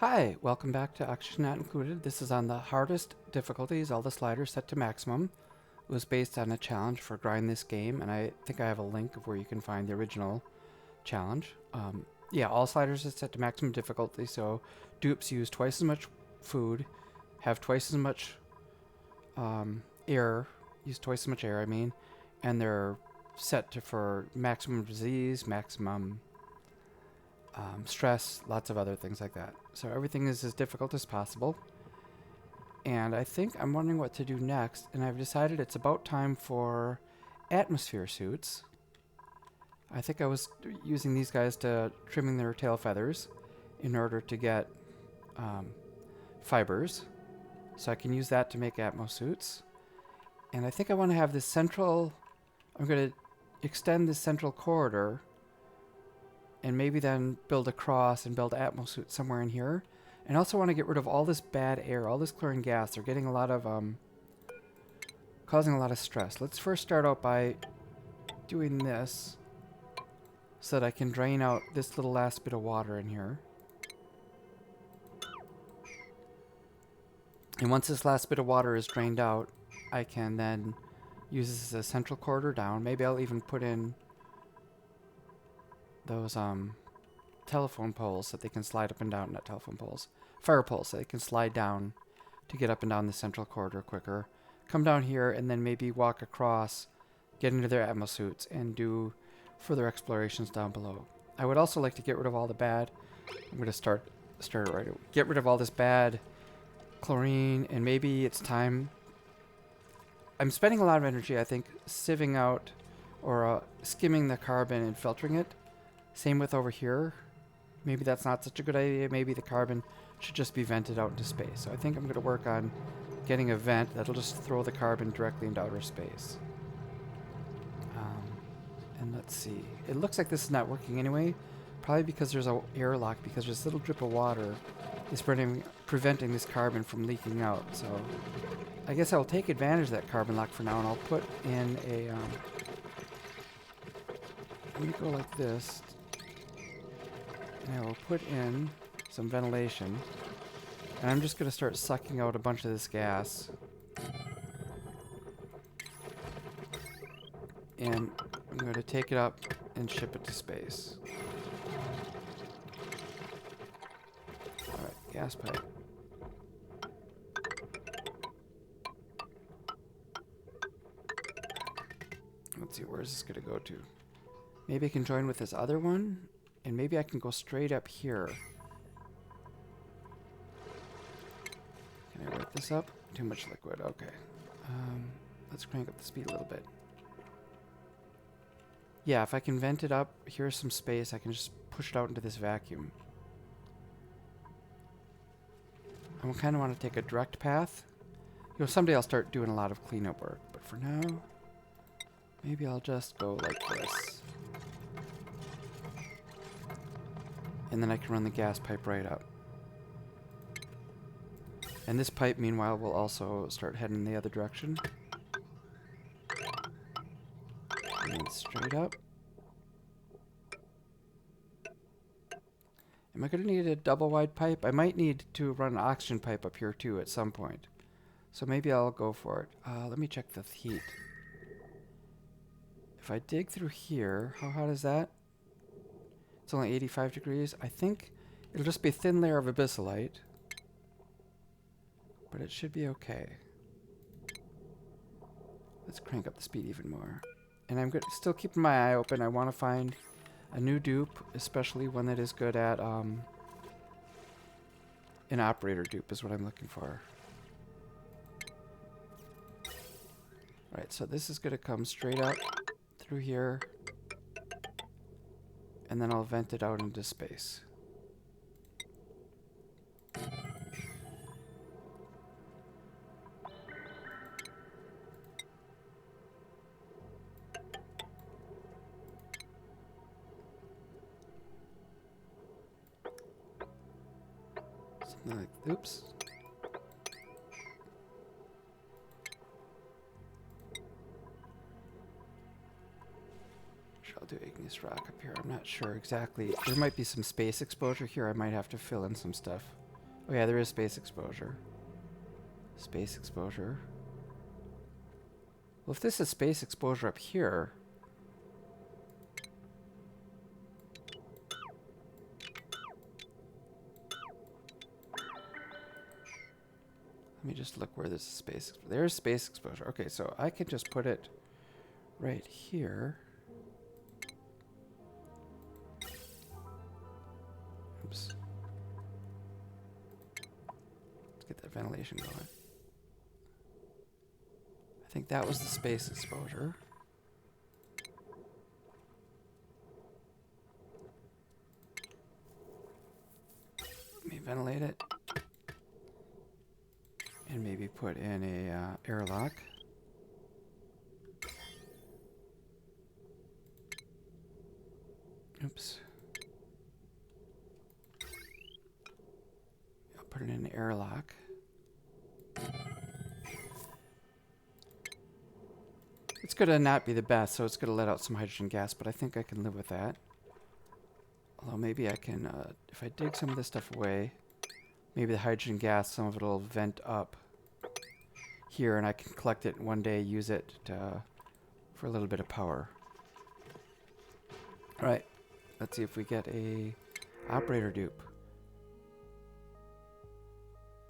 Hi, welcome back to Oxygen Not Included. This is on the hardest difficulties, all the sliders set to maximum. It was based on a challenge for grind this game, and I think I have a link of where you can find the original challenge. Yeah, all sliders are set to maximum difficulty, so dupes use twice as much food, have twice as much air, use twice as much air, I mean, and they're set to for maximum disease, maximum stress, lots of other things like that. So everything is as difficult as possible. And I think I'm wondering what to do next, and I've decided it's about time for atmosphere suits. I think I was using these guys to trimming their tail feathers in order to get fibers. So I can use that to make Atmo suits. And I think I want to have this central, I'm going to extend this central corridor and maybe then build across and build Atmo suits somewhere in here. And I also want to get rid of all this bad air, all this chlorine gas. They're getting a lot of, causing a lot of stress. Let's first start out by doing this so that I can drain out this little last bit of water in here. And once this last bit of water is drained out, I can then use this as a central corridor down. Maybe I'll even put in those telephone poles that they can slide up and down, not telephone poles, fire poles that they can slide down to get up and down the central corridor quicker. Come down here and then maybe walk across, get into their Atmo suits, and do further explorations down below. I would also like to get rid of all the bad. I'm going to start it right away. Get rid of all this bad chlorine, and maybe it's time. I'm spending a lot of energy, I think, sieving out or skimming the carbon and filtering it. Same with over here. Maybe that's not such a good idea. Maybe the carbon should just be vented out into space. So I think I'm going to work on getting a vent that'll just throw the carbon directly into outer space. And let's see. It looks like this is not working anyway. Probably because there's an airlock, because this little drip of water is preventing this carbon from leaking out. So I guess I'll take advantage of that carbon lock for now, and I'll put in a... I'm going to go like this. And I will put in some ventilation. And I'm just going to start sucking out a bunch of this gas. And I'm going to take it up and ship it to space. Alright, gas pipe. Let's see, where is this going to go to? Maybe I can join with this other one, and maybe I can go straight up here. Can I write this up? Too much liquid, okay. Let's crank up the speed a little bit. Yeah, if I can vent it up, here's some space, I can just push it out into this vacuum. I kind of want to take a direct path. You know, someday I'll start doing a lot of cleanup work, but for now, maybe I'll just go like this. And then I can run the gas pipe right up. And this pipe, meanwhile, will also start heading in the other direction. And then straight up. Am I going to need a double wide pipe? I might need to run an oxygen pipe up here too at some point. So maybe I'll go for it. Let me check the heat. If I dig through here, how hot is that? It's only 85 degrees. I think it'll just be a thin layer of abyssalite. But it should be okay. Let's crank up the speed even more. And I'm still keeping my eye open. I want to find a new dupe, especially one that is good at an operator dupe is what I'm looking for. Alright, so this is going to come straight up through here. And then I'll vent it out into space. Something like, oops. I'll do igneous rock up here. I'm not sure exactly. There might be some space exposure here. I might have to fill in some stuff. Oh yeah, there is space exposure. Space exposure. Well, if this is space exposure up here... Let me just look where this is space... There's space exposure. Okay, so I can just put it right here. Oops. Let's get that ventilation going. I think that was the space exposure. Let me ventilate it. And maybe put in a airlock. Oops. I'll put it in an airlock. It's going to not be the best, so it's going to let out some hydrogen gas, but I think I can live with that. Although maybe I can, if I dig some of this stuff away, maybe the hydrogen gas, some of it will vent up here, and I can collect it one day, use it for a little bit of power. All right, let's see if we get a operator dupe.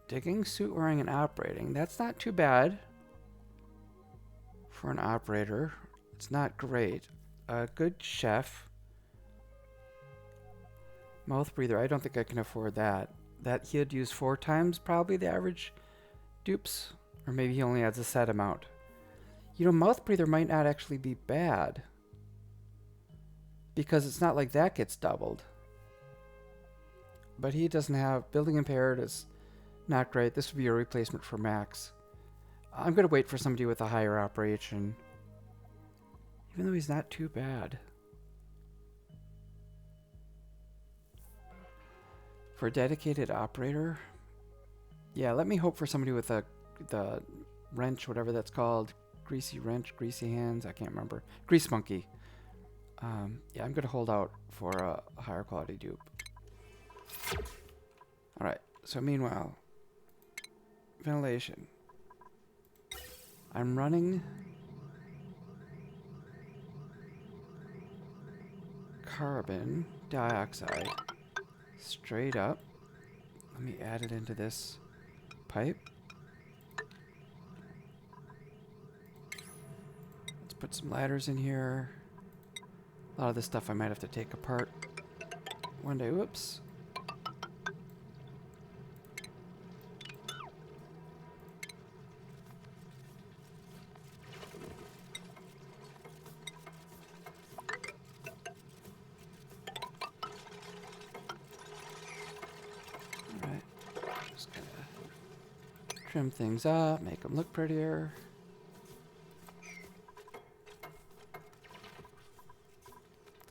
Digging, suit wearing, and operating. That's not too bad for an operator. It's not great. A good chef. Mouth breather. I don't think I can afford that. That he'd use 4 times probably the average dupes. Or maybe he only adds a set amount. You know, mouth breather might not actually be bad. Because it's not like that gets doubled. But he doesn't have... Building impaired is not great. This would be a replacement for Max. I'm going to wait for somebody with a higher operation. Even though he's not too bad. For a dedicated operator? Yeah, let me hope for somebody with the wrench, whatever that's called. Greasy wrench, greasy hands, I can't remember. Grease monkey. Yeah, I'm going to hold out for a higher quality dupe. Alright, so meanwhile, ventilation. I'm running carbon dioxide straight up. Let me add it into this pipe. Let's put some ladders in here. A lot of this stuff I might have to take apart one day. Whoops. Trim things up, make them look prettier.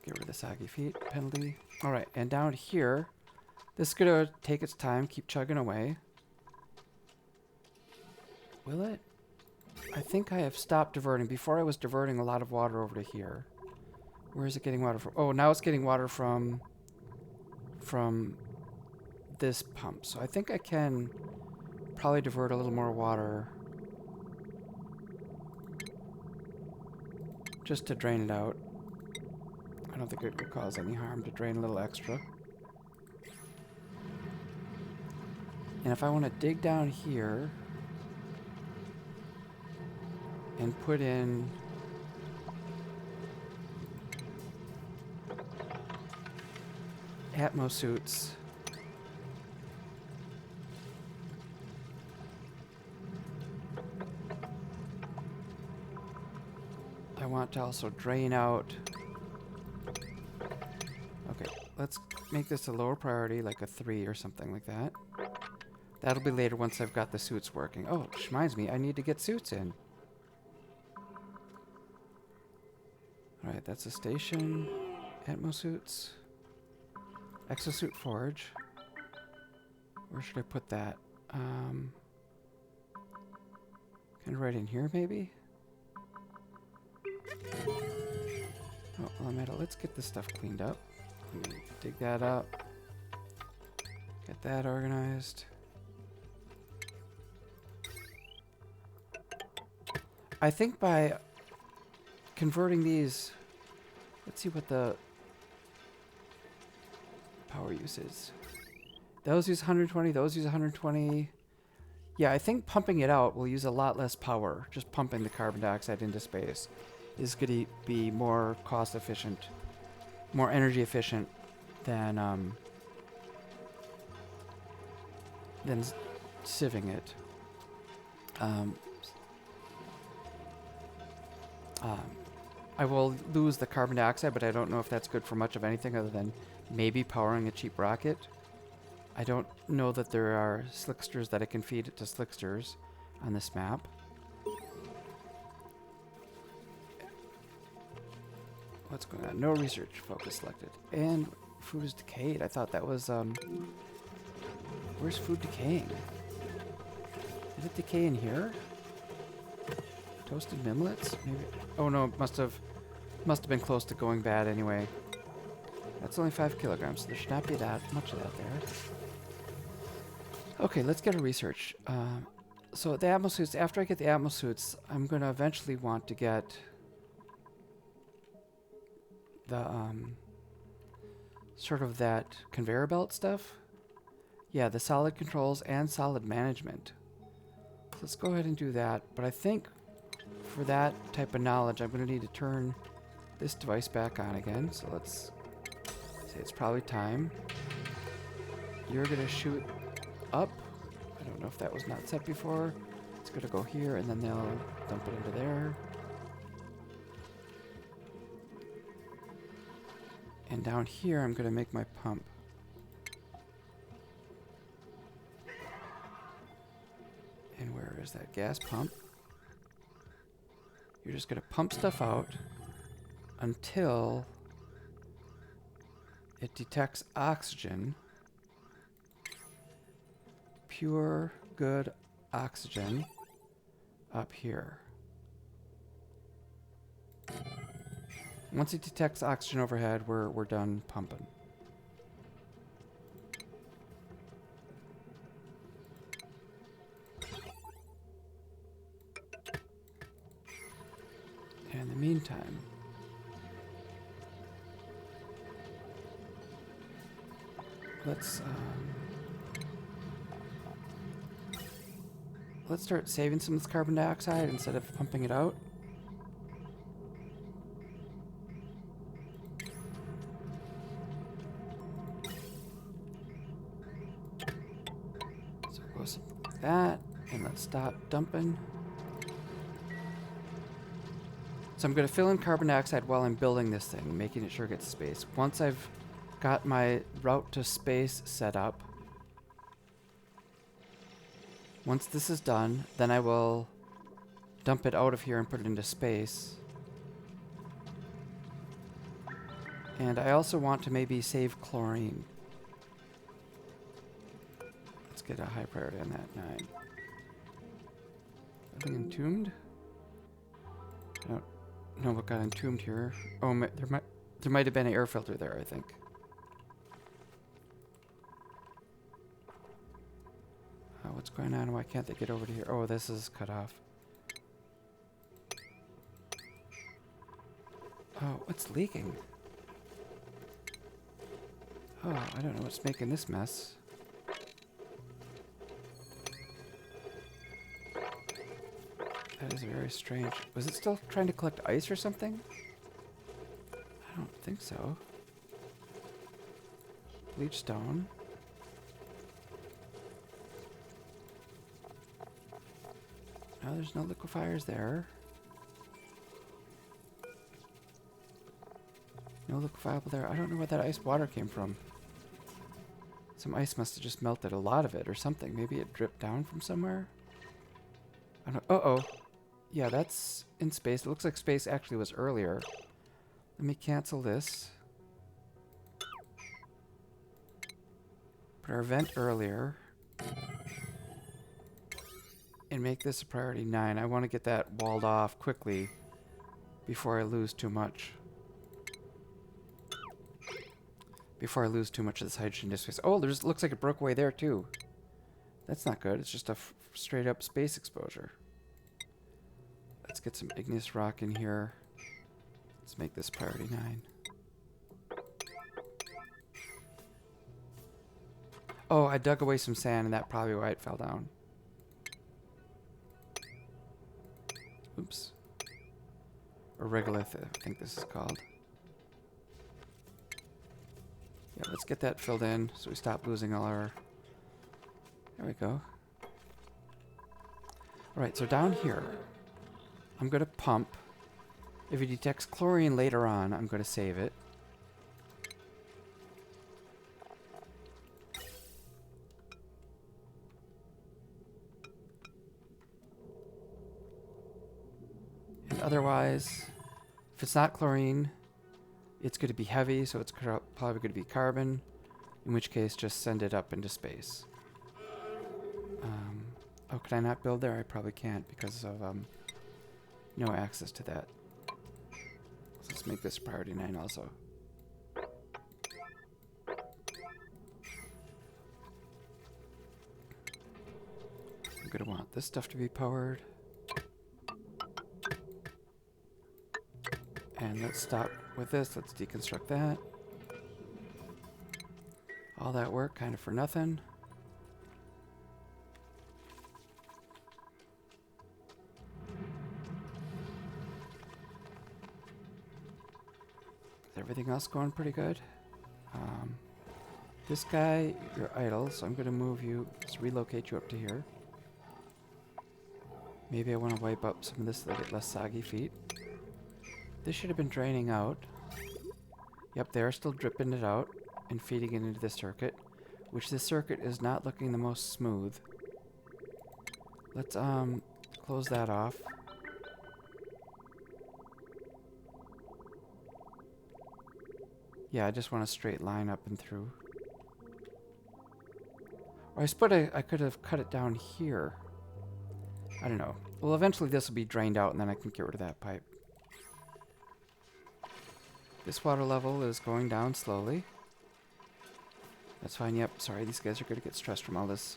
Get rid of the saggy feet penalty. Alright, and down here, this is going to take its time, keep chugging away. Will it? I think I have stopped diverting. Before I was diverting a lot of water over to here. Where is it getting water from? Oh, now it's getting water from this pump. So I think I can probably divert a little more water just to drain it out. I don't think it would cause any harm to drain a little extra. And if I want to dig down here and put in Atmo suits, I want to also drain out. Okay, let's make this a lower priority, like a 3 or something like that. That'll be later once I've got the suits working. Oh, which reminds me, I need to get suits in. Alright, that's a station. Atmo suits. Exosuit forge. Where should I put that? Kind of right in here, maybe? Oh, well, metal. Let's get this stuff cleaned up. Dig that up. Get that organized. I think by converting these, let's see what the power use is. Those use 120, those use 120. Yeah, I think pumping it out will use a lot less power. Just pumping the carbon dioxide into space is going to be more cost efficient, more energy efficient than sieving it. I will lose the carbon dioxide, but I don't know if that's good for much of anything other than maybe powering a cheap rocket. I don't know that there are slicksters that I can feed it to slicksters on this map. What's going on? No research focus selected. And food is decayed. I thought that was, where's food decaying? Did it decay in here? Toasted mimlets? Maybe. Oh no, it must have been close to going bad anyway. That's only 5 kilograms, so there should not be that much of that there. Okay, let's get a research. So the Atmo suits, after I get the Atmo suits, I'm going to eventually want to get the, sort of that conveyor belt stuff. Yeah, the solid controls and solid management. Let's go ahead and do that. But I think for that type of knowledge, I'm going to need to turn this device back on again. So let's say it's probably time. You're going to shoot up. I don't know if that was not set before. It's going to go here, and then they'll dump it into there. And down here, I'm going to make my pump. And where is that gas pump? You're just going to pump stuff out until it detects oxygen. Pure, good oxygen up here. Once it detects oxygen overhead, we're done pumping. And in the meantime, let's start saving some of this carbon dioxide instead of pumping it out. So we'll go something like that, and let's stop dumping. So I'm going to fill in carbon dioxide while I'm building this thing, making it sure it gets space. Once I've got my route to space set up, once this is done, then I will dump it out of here and put it into space. And I also want to maybe save chlorine. Let's get a high priority on that. 9. Nothing entombed? I don't know what got entombed here. Oh, there might have been an air filter there, I think. What's going on? Why can't they get over to here? Oh, this is cut off. Oh, what's leaking? Oh, I don't know what's making this mess. That is very strange. Was it still trying to collect ice or something? I don't think so. Bleach stone. No, there's no liquefiers there. No liquefiable there. I don't know where that ice water came from. Some ice must have just melted a lot of it or something. Maybe it dripped down from somewhere? I don't. Uh-oh. Yeah, that's in space. It looks like space actually was earlier. Let me cancel this. Put our event earlier. And make this a priority 9. I want to get that walled off quickly before I lose too much. Before I lose too much of this hydrogen disk space. Oh, looks like it broke away there too. That's not good. It's just a straight up space exposure. Let's get some igneous rock in here. Let's make this priority 9. Oh, I dug away some sand, and that's probably why it fell down. Oops. Or regolith, I think this is called. Yeah, let's get that filled in so we stop losing all our... There we go. Alright, so down here, I'm going to pump. If it detects chlorine later on, I'm going to save it. And otherwise, if it's not chlorine, it's going to be heavy, so it's probably going to be carbon, in which case just send it up into space. Oh, can I not build there? I probably can't because of no access to that. So let's make this priority 9 also. I'm going to want this stuff to be powered. And let's stop with this. Let's deconstruct that. All that work kind of for nothing. Is everything else going pretty good? This guy, you're idle, so I'm going to move you, just relocate you up to here. Maybe I want to wipe up some of this so they get less soggy feet. This should have been draining out. Yep, they're still dripping it out and feeding it into the circuit, which this circuit is not looking the most smooth. Let's close that off. Yeah, I just want a straight line up and through. Or I suppose I could have cut it down here. I don't know. Well, eventually this will be drained out and then I can get rid of that pipe. This water level is going down slowly. That's fine. Yep. Sorry, these guys are going to get stressed from all this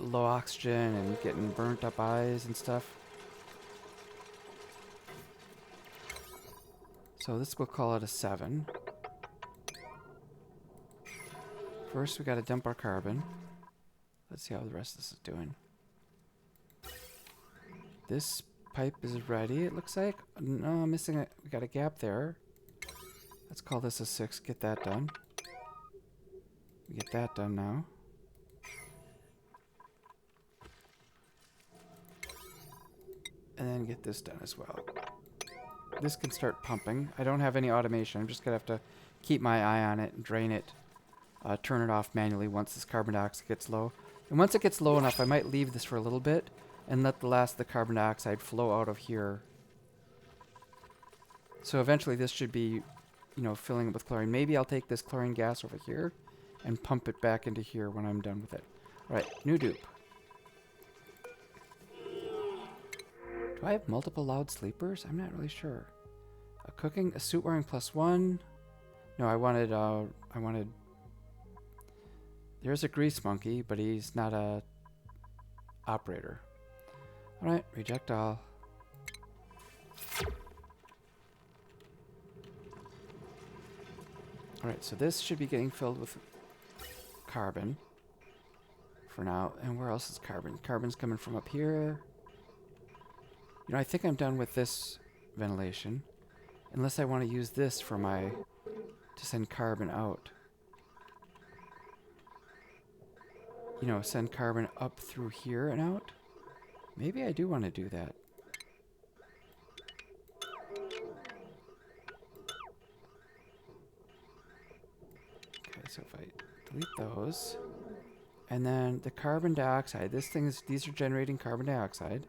low oxygen and getting burnt up eyes and stuff. So this, we'll call it a 7. First, we got to dump our carbon. Let's see how the rest of this is doing. This pipe is ready, it looks like. No, I'm missing it. We got a gap there. Let's call this a 6. Get that done. We get that done now. And then get this done as well. This can start pumping. I don't have any automation. I'm just going to have to keep my eye on it and drain it. Turn it off manually once this carbon dioxide gets low. And once it gets low enough, I might leave this for a little bit and let the last of the carbon dioxide flow out of here. So eventually this should be, you know, filling it with chlorine. Maybe I'll take this chlorine gas over here and pump it back into here when I'm done with it. All right, new dupe. Do I have multiple loud sleepers? I'm not really sure. A suit wearing +1. No, I wanted... There's a grease monkey, but he's not a operator. Alright, reject all. Alright, so this should be getting filled with carbon for now. And where else is carbon? Carbon's coming from up here. You know, I think I'm done with this ventilation. Unless I want to use this for to send carbon out. You know, send carbon up through here and out. Maybe I do want to do that. Okay, so if I delete those. And then the carbon dioxide. These are generating carbon dioxide.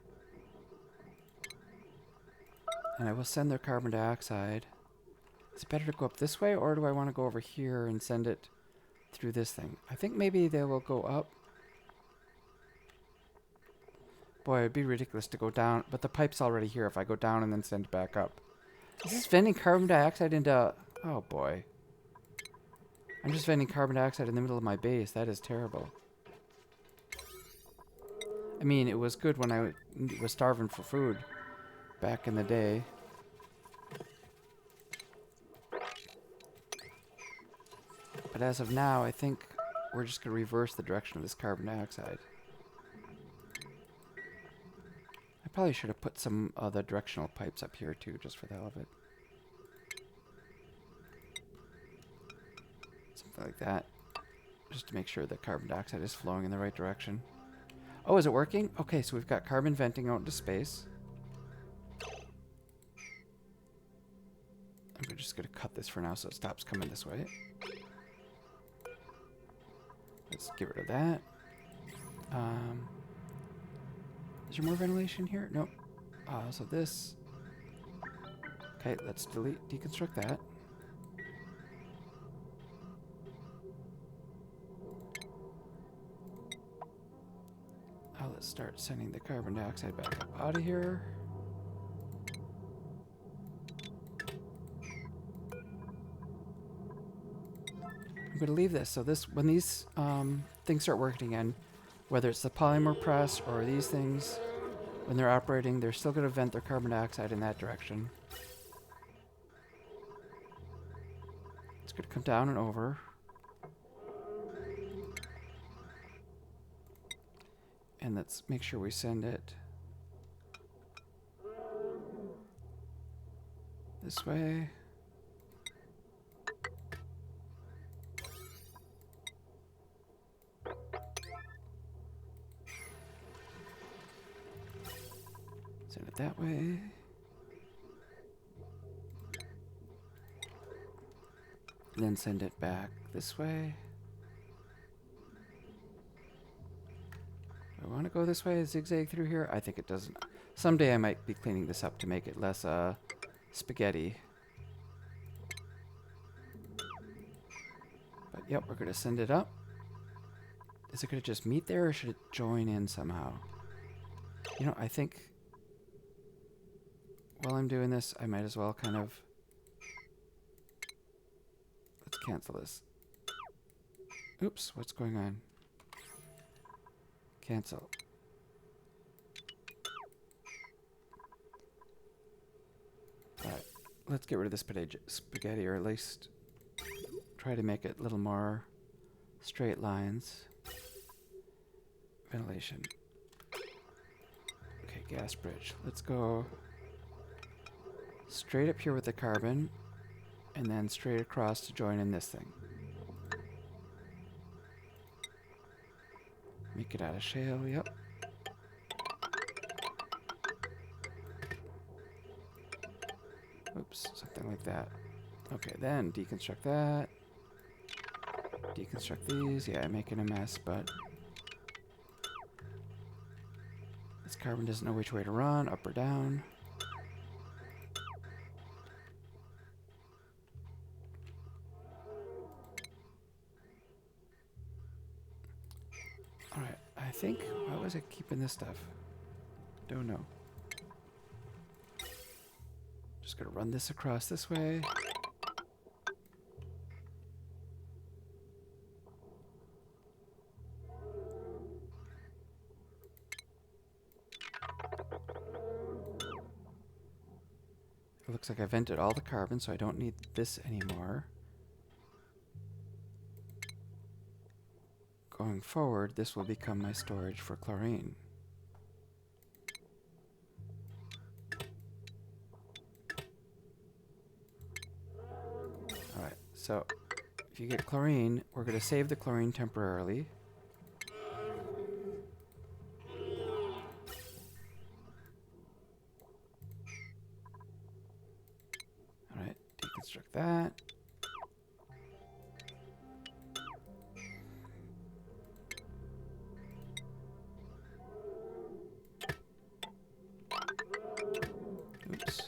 And I will send their carbon dioxide. Is it better to go up this way, or do I want to go over here and send it through this thing? I think maybe they will go up. Boy, it'd be ridiculous to go down, but the pipe's already here if I go down and then send it back up. Is this venting carbon dioxide into... Oh boy. I'm just venting carbon dioxide in the middle of my base. That is terrible. I mean, it was good when I was starving for food back in the day. But as of now, I think we're just going to reverse the direction of this carbon dioxide. I probably should have put some of the directional pipes up here too, just for the hell of it. Something like that. Just to make sure the carbon dioxide is flowing in the right direction. Oh, is it working? Okay, so we've got carbon venting out into space. I'm just going to cut this for now so it stops coming this way. Let's get rid of that. Is there more ventilation here? Nope. So this. Okay, let's deconstruct that. Let's start sending the carbon dioxide back up out of here. I'm going to leave this. So this, when these things start working again, whether it's the polymer press or these things, when they're operating, they're still going to vent their carbon dioxide in that direction. It's going to come down and over. And let's make sure we send it this way. Send it that way. And then send it back this way. Do I want to go this way, zigzag through here? I think it doesn't. Someday I might be cleaning this up to make it less spaghetti. But yep, we're going to send it up. Is it going to just meet there, or should it join in somehow? You know, I think while I'm doing this, I might as well kind of... Let's cancel this. Oops, what's going on? Cancel. Alright, let's get rid of this spaghetti, or at least try to make it a little more straight lines. Ventilation. Okay, gas bridge. Let's go straight up here with the carbon, and then straight across to join in this thing. Make it out of shale, yep. Oops, something like that. Okay, then deconstruct that. Deconstruct these. Yeah, I'm making a mess, but this carbon doesn't know which way to run, up or down. Alright, I think, why was I keeping this stuff? Don't know. Just gonna run this across this way. It looks like I vented all the carbon, so I don't need this anymore. Going forward, this will become my storage for chlorine. Alright, so if you get chlorine, we're going to save the chlorine temporarily. Alright, deconstruct that. Oops.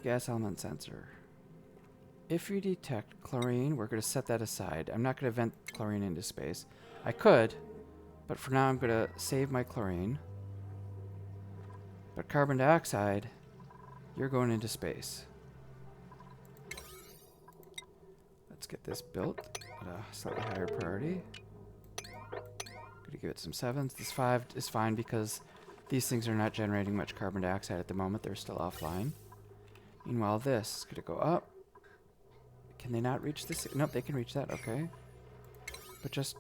Gas element sensor. If you detect chlorine, we're going to set that aside. I'm not going to vent chlorine into space. I could, but for now I'm going to save my chlorine. But carbon dioxide, you're going into space. get this built at a slightly higher priority. Gonna give it some 7s. This 5 is fine because these things are not generating much carbon dioxide at the moment. They're still offline. Meanwhile, this is gonna go up. Can they not reach this? Nope, they can reach that. Okay. But just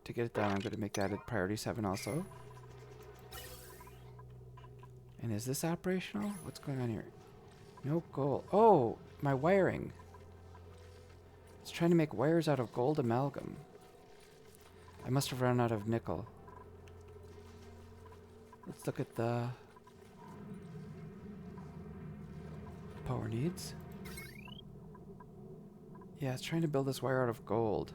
to get it done, I'm gonna make that a priority 7 also. And is this operational? What's going on here? No gold. Oh, my wiring. It's trying to make wires out of gold amalgam. I must have run out of nickel. Let's look at the power needs. Yeah, it's trying to build this wire out of gold.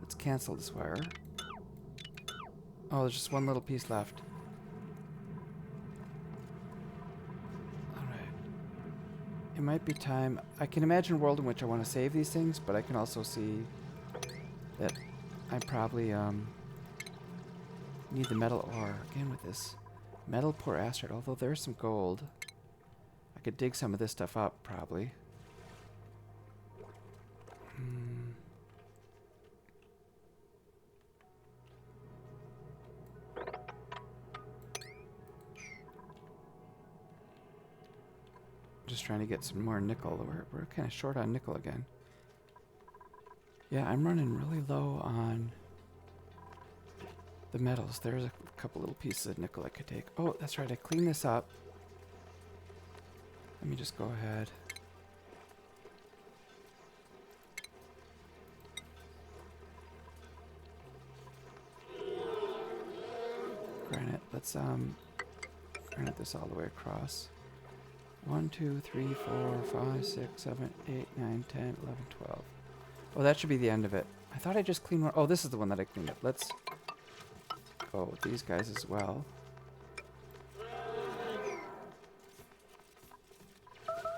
Let's cancel this wire. Oh, there's just one little piece left. Alright. It might be time. I can imagine a world in which I want to save these things, but I can also see that I probably need the metal ore. Again with this metal poor asteroid, although there's some gold. I could dig some of this stuff up, probably. Just trying to get some more nickel. We're kind of short on nickel again. Yeah, I'm running really low on the metals. There's a couple little pieces of nickel I could take. Oh, that's right. I cleaned this up. Let me just go ahead. Granite. Let's granite this all the way across. 1, 2, 3, 4, 5, 6, 7, 8, 9, 10, 11, 12. Oh, that should be the end of it. I thought I just cleaned one. Oh, this is the one that I cleaned up. Let's go with these guys as well.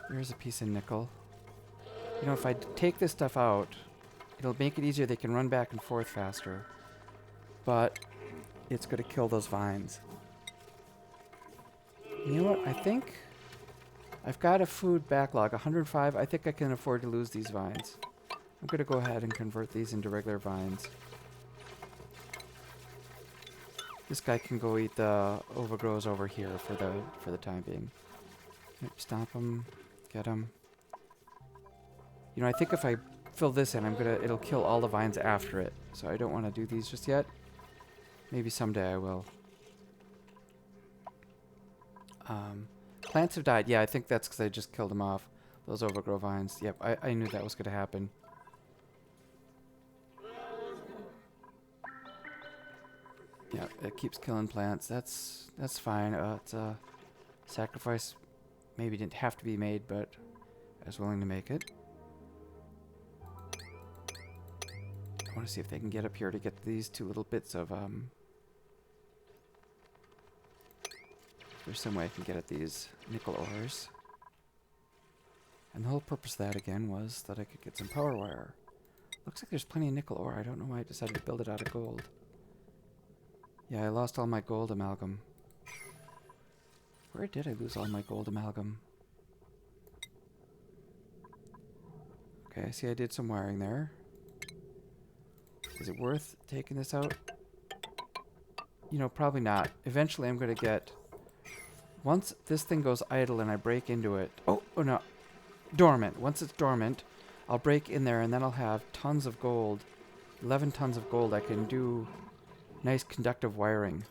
There's a piece of nickel. You know, if I take this stuff out, it'll make it easier. They can run back and forth faster. But it's going to kill those vines. You know what? I think I've got a food backlog, 105. I think I can afford to lose these vines. I'm going to go ahead and convert these into regular vines. This guy can go eat the overgrows over here for the time being. Yep, stomp them, get them. You know, I think if I fill this in, it'll kill all the vines after it. So I don't want to do these just yet. Maybe someday I will. Plants have died. Yeah, I think that's because I just killed them off. Those overgrow vines. Yep, I knew that was going to happen. Yeah, it keeps killing plants. That's fine. It's a sacrifice. Maybe didn't have to be made, but I was willing to make it. I want to see if they can get up here to get these two little bits of there's some way I can get at these nickel ores. And the whole purpose of that, again, was that I could get some power wire. Looks like there's plenty of nickel ore. I don't know why I decided to build it out of gold. Yeah, I lost all my gold amalgam. Where did I lose all my gold amalgam? Okay, I see I did some wiring there. Is it worth taking this out? You know, probably not. Eventually I'm going to get... Once this thing goes idle and I break into it... Oh no. Dormant. Once it's dormant, I'll break in there and then I'll have tons of gold. 11 tons of gold. I can do nice conductive wiring.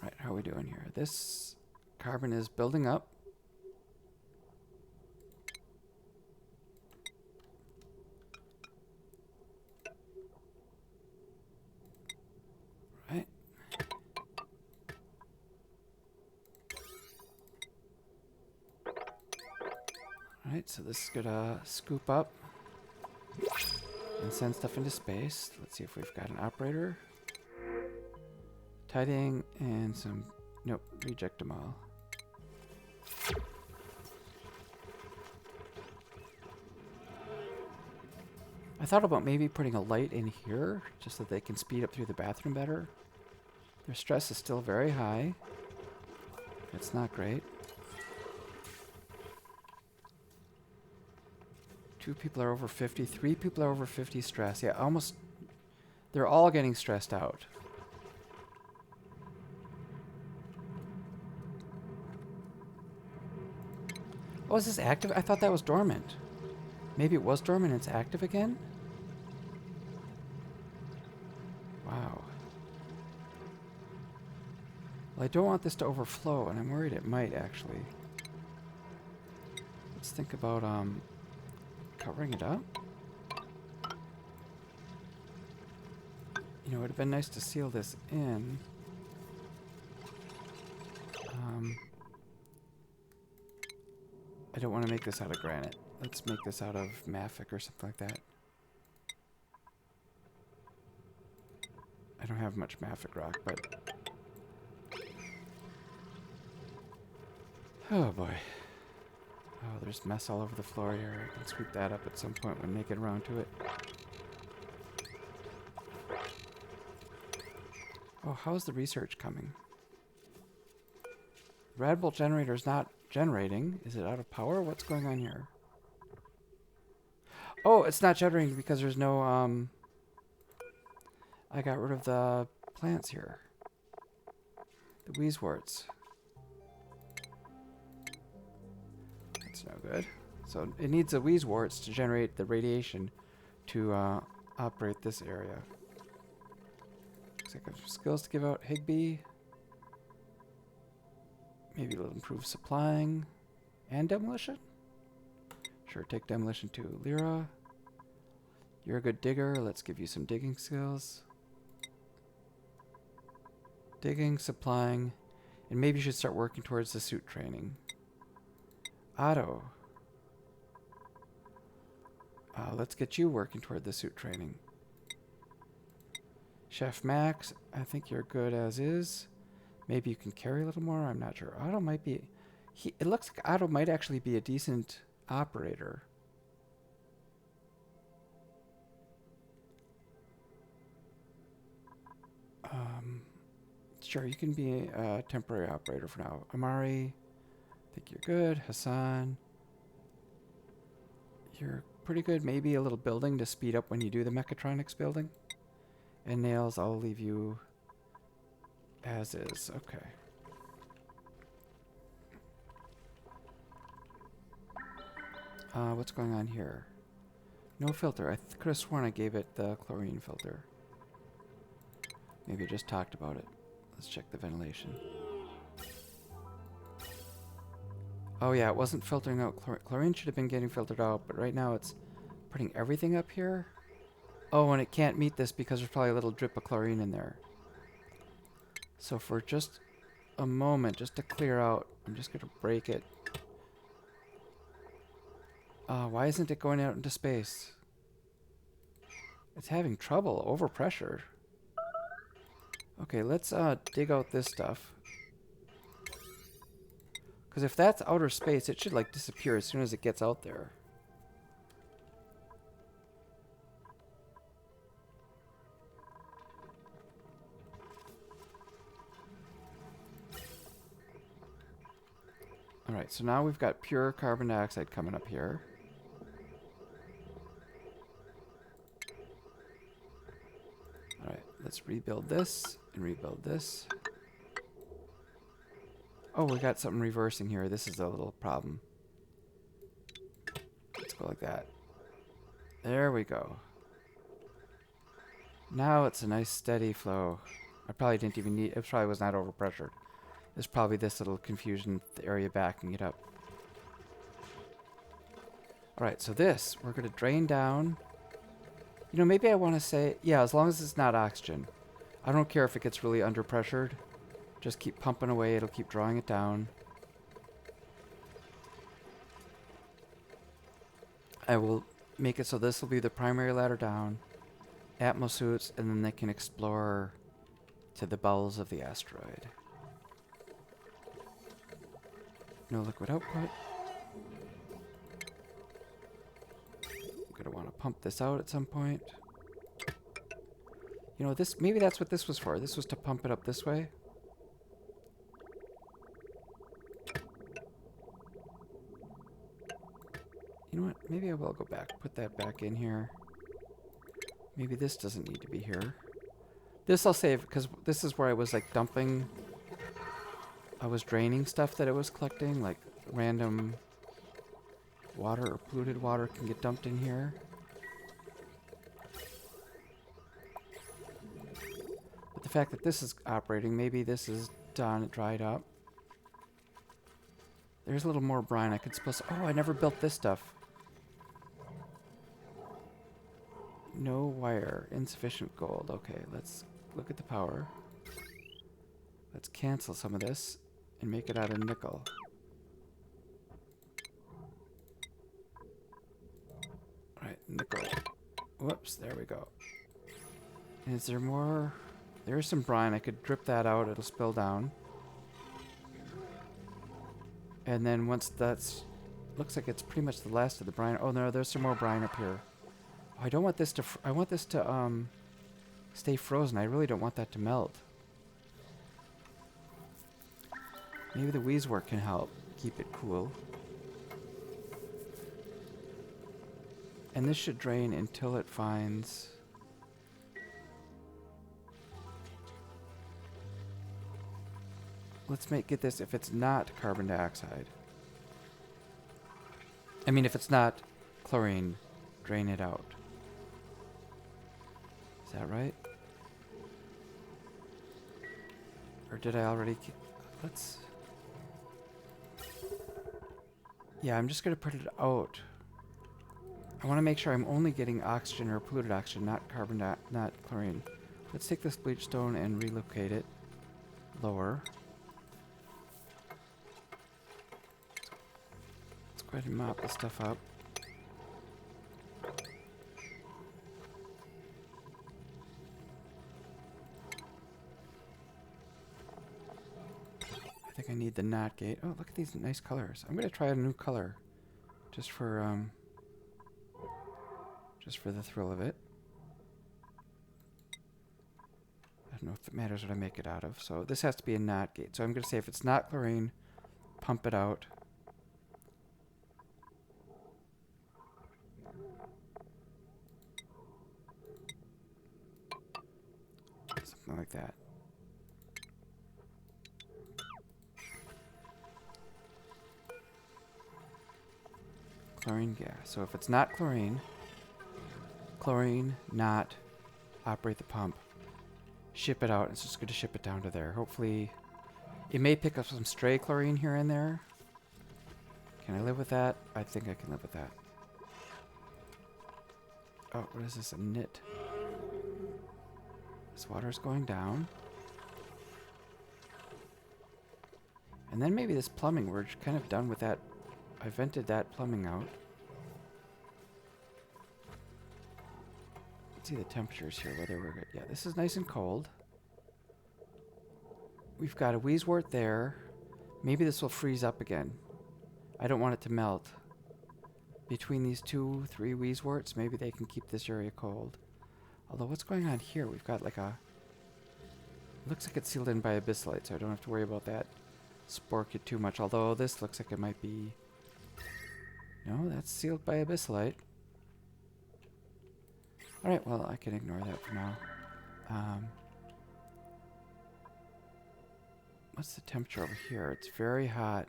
Right, how are we doing here? This carbon is building up. Right. Alright, so this is gonna scoop up and send stuff into space. Let's see if we've got an operator. Tidying and some... Nope, reject them all. I thought about maybe putting a light in here just so they can speed up through the bathroom better. Their stress is still very high. It's not great. 2 people are over 50. 3 people are over 50 stress. Yeah, almost. They're all getting stressed out. Oh, is this active? I thought that was dormant. Maybe it was dormant and it's active again? Wow. Well, I don't want this to overflow, and I'm worried it might, actually. Let's think about, covering it up. You know, it would have been nice to seal this in. I don't want to make this out of granite. Let's make this out of mafic or something like that. I don't have much mafic rock, but... Oh boy. Oh, there's mess all over the floor here. I can sweep that up at some point when making around to it. Oh, how's the research coming? Radbolt generator is not generating. Is it out of power? What's going on here? Oh, it's not generating because there's no, I got rid of the plants here. The wheezeworts. That's no good. So it needs the wheezeworts to generate the radiation to operate this area. Looks like I have some skills to give out. Higby. Maybe it'll improve supplying and demolition. Sure, take demolition to Lyra. You're a good digger. Let's give you some digging skills. Digging, supplying, and maybe you should start working towards the suit training. Otto. Let's get you working toward the suit training. Chef Max, I think you're good as is. Maybe you can carry a little more. I'm not sure. Otto might be... it looks like Otto might actually be a decent operator. Sure, you can be a temporary operator for now. Amari, I think you're good. Hassan, you're pretty good. Maybe a little building to speed up when you do the mechatronics building. And Nails, I'll leave you as is. Okay. What's going on here? No filter. I could have sworn I gave it the chlorine filter. Maybe I just talked about it. Let's check the ventilation. Oh yeah, it wasn't filtering out. Chlorine should have been getting filtered out, but right now it's putting everything up here. Oh, and it can't meet this because there's probably a little drip of chlorine in there. So for just a moment, just to clear out, I'm just going to break it. Why isn't it going out into space? It's having trouble, overpressured. Okay, let's dig out this stuff. Because if that's outer space, it should like disappear as soon as it gets out there. Alright, so now we've got pure carbon dioxide coming up here. Alright, let's rebuild this and rebuild this. Oh, we got something reversing here. This is a little problem. Let's go like that. There we go. Now it's a nice steady flow. I probably didn't even need... It probably was not overpressured. There's probably this little confusion, the area backing it up. Alright, so this, we're going to drain down. You know, maybe I want to say... Yeah, as long as it's not oxygen. I don't care if it gets really underpressured. Just keep pumping away. It'll keep drawing it down. I will make it so this will be the primary ladder down. Atmo suits, and then they can explore to the bowels of the asteroid. No liquid output. I'm going to want to pump this out at some point. You know, this, maybe that's what this was for. This was to pump it up this way. You know what? Maybe I will go back. Put that back in here. Maybe this doesn't need to be here. This I'll save, because this is where I was, like, dumping... I was draining stuff that I was collecting, like random water or polluted water can get dumped in here. But the fact that this is operating, maybe this is done, it dried up. There's a little more brine I could spill. Oh, I never built this stuff. No wire, insufficient gold. Okay, let's look at the power. Let's cancel some of this and make it out of nickel. Alright, nickel. Whoops, there we go. Is there more? There's some brine. I could drip that out. It'll spill down. And then once that's... Looks like it's pretty much the last of the brine. Oh no, there's some more brine up here. Oh, I don't want this to... I want this to stay frozen. I really don't want that to melt. Maybe the wheezework can help keep it cool. And this should drain until it finds... Let's get this if it's not carbon dioxide. I mean, if it's not chlorine, drain it out. Is that right? Or did I already... Let's... Yeah, I'm just going to put it out. I want to make sure I'm only getting oxygen or polluted oxygen, not not chlorine. Let's take this bleach stone and relocate it lower. Let's go ahead and mop this stuff up. I think I need the knot gate. Oh, look at these nice colors. I'm going to try a new color just for the thrill of it. I don't know if it matters what I make it out of. So this has to be a knot gate. So I'm going to say if it's not chlorine, pump it out. Something like that. Chlorine gas. So if it's not chlorine, not operate the pump, ship it out. It's just going to ship it down to there. Hopefully, it may pick up some stray chlorine here and there. Can I live with that? I think I can live with that. Oh, what is this? A knit. This water's going down. And then maybe this plumbing, we're kind of done with that. I vented that plumbing out. Let's see the temperatures here, whether we're good. Yeah, this is nice and cold. We've got a wheezewort there. Maybe this will freeze up again. I don't want it to melt. Between these 2, 3 wheezeworts, maybe they can keep this area cold. Although, what's going on here? We've got like a... Looks like it's sealed in by abyssalite, so I don't have to worry about that spork it too much. Although, this looks like it might be... No, that's sealed by abyssalite. Alright, well, I can ignore that for now. What's the temperature over here? It's very hot.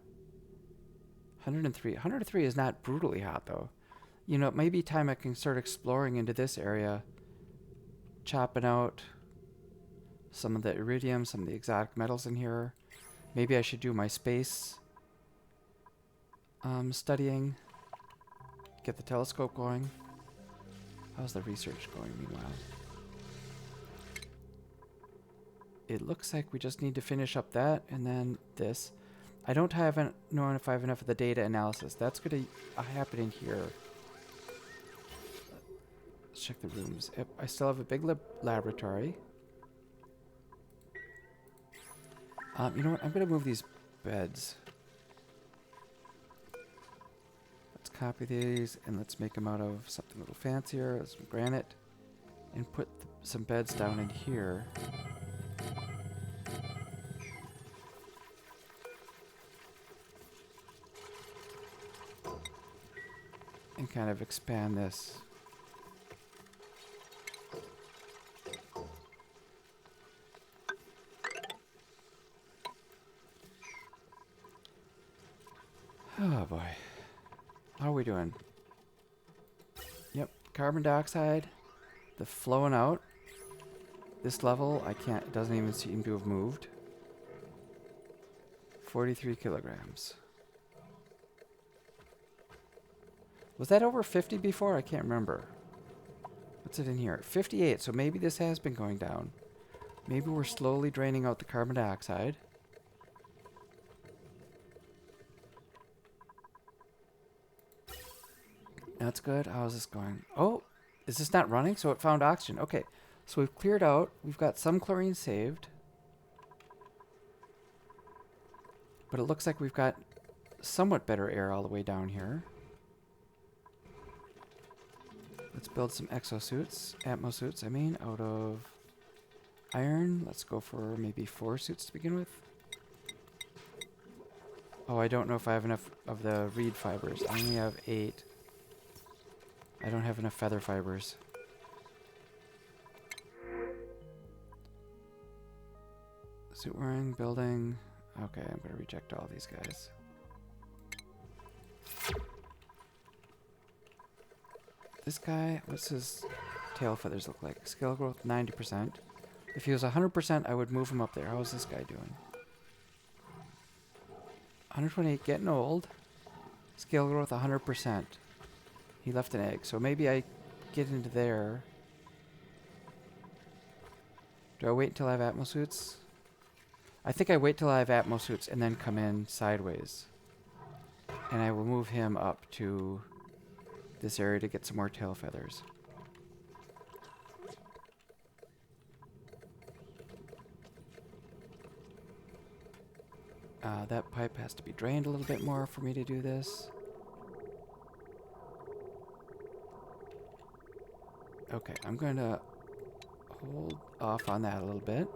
103. 103 is not brutally hot, though. You know, it may be time I can start exploring into this area. Chopping out some of the iridium, some of the exotic metals in here. Maybe I should do my space studying. Get the telescope going. How's the research going meanwhile? It looks like we just need to finish up that and then this. I don't know if I have enough of the data analysis. That's going to happen in here. Let's check the rooms. Yep, I still have a big laboratory. You know what? I'm going to move these beds. Let's copy these and let's make them out of something a little fancier. Some granite. And put some beds down in here. And kind of expand this. Oh boy. How are we doing? Yep, carbon dioxide, the flowing out. This level, I can't, it doesn't even seem to have moved. 43 kilograms. Was that over 50 before? I can't remember. What's it in here? 58, so maybe this has been going down. Maybe we're slowly draining out the carbon dioxide. That's good. How's this going? Oh, is this not running? So it found oxygen. Okay, so we've cleared out. We've got some chlorine saved. But it looks like we've got somewhat better air all the way down here. Let's build some exosuits, Atmo suits, I mean, out of iron. Let's go for maybe 4 suits to begin with. Oh, I don't know if I have enough of the reed fibers. I only have 8. I don't have enough feather fibers. Suit wearing, building. Okay, I'm going to reject all these guys. This guy, what's his tail feathers look like? Scale growth, 90%. If he was 100%, I would move him up there. How is this guy doing? 128, getting old. Scale growth, 100%. He left an egg, so maybe I get into there. Do I wait until I have Atmo suits? I think I wait till I have Atmo suits and then come in sideways. And I will move him up to this area to get some more tail feathers. That pipe has to be drained a little bit more for me to do this. Okay, I'm going to hold off on that a little bit.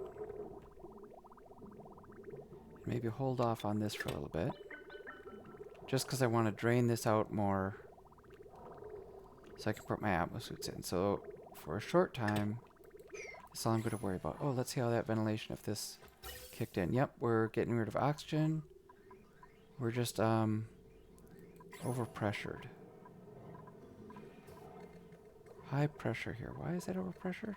Maybe hold off on this for a little bit. Just because I want to drain this out more so I can put my Atmo suits in. So for a short time, that's all I'm going to worry about. Oh, let's see how that ventilation, if this kicked in. Yep, we're getting rid of oxygen. We're just overpressured. High pressure here. Why is that overpressured?